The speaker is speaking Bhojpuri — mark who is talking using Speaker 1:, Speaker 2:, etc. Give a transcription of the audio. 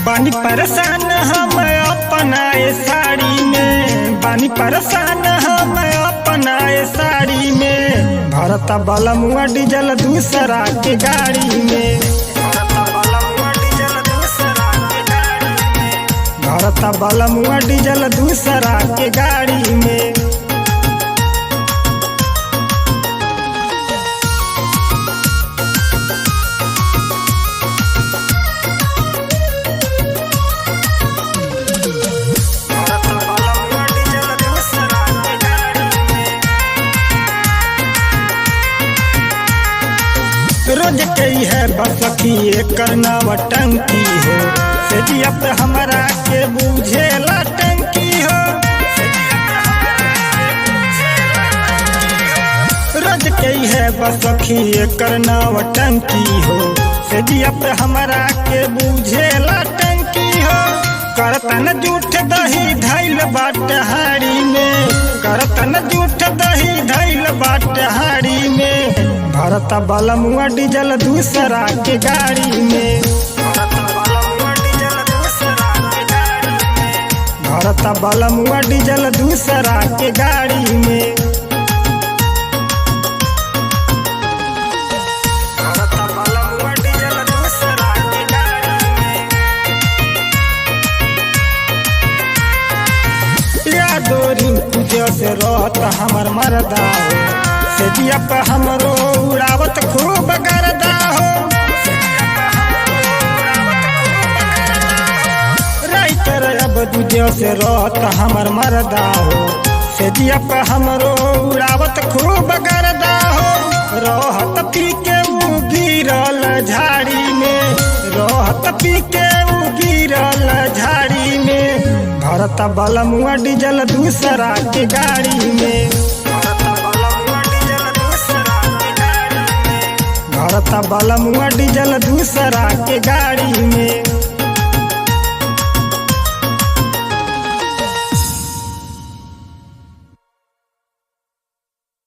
Speaker 1: बानी परेशान हम अपनाए साड़ी में, बानी परेशान हम अपनाए साड़ी में। भरता बलमुआ डीजल दूसरा के गाड़ी में, भरता बलमुआ डीजल दूसरा के गाड़ी में। रोज कई है बसखी करना टंकी हो, सेजिया पे हमारा के बुझेला टंकी हो। रोज कई है बसखी करना टंकी हो, सेजिया पे हमारा के बुझेला टंकी हो। करतन जूठ दही धैल बाट हाड़ी में, करतन जूठ दही धैल बाट हाड़ी में। भरता बलमुआ डीजल दूसरा के गाड़ी में, भरता बलमुआ डीजल दूसरा के गाड़ी में। यादोरी पूजा से रहत हमर मरदा हो, सेजिया पे हमरो उड़ावत खूब करदा हो। राइटर अब दूजे से रहत हमर मरदा हो, सेजिया पे हमरो उड़ावत खूब करदा हो। रहत पी के उ गिरल झाड़ी में, रहत पी के उ गिरल झाड़ी में। भरता बलमुआ डीजल दूसरा के गाड़ी में, भरता बलमुआ डीजल दूसरा के गाड़ी में।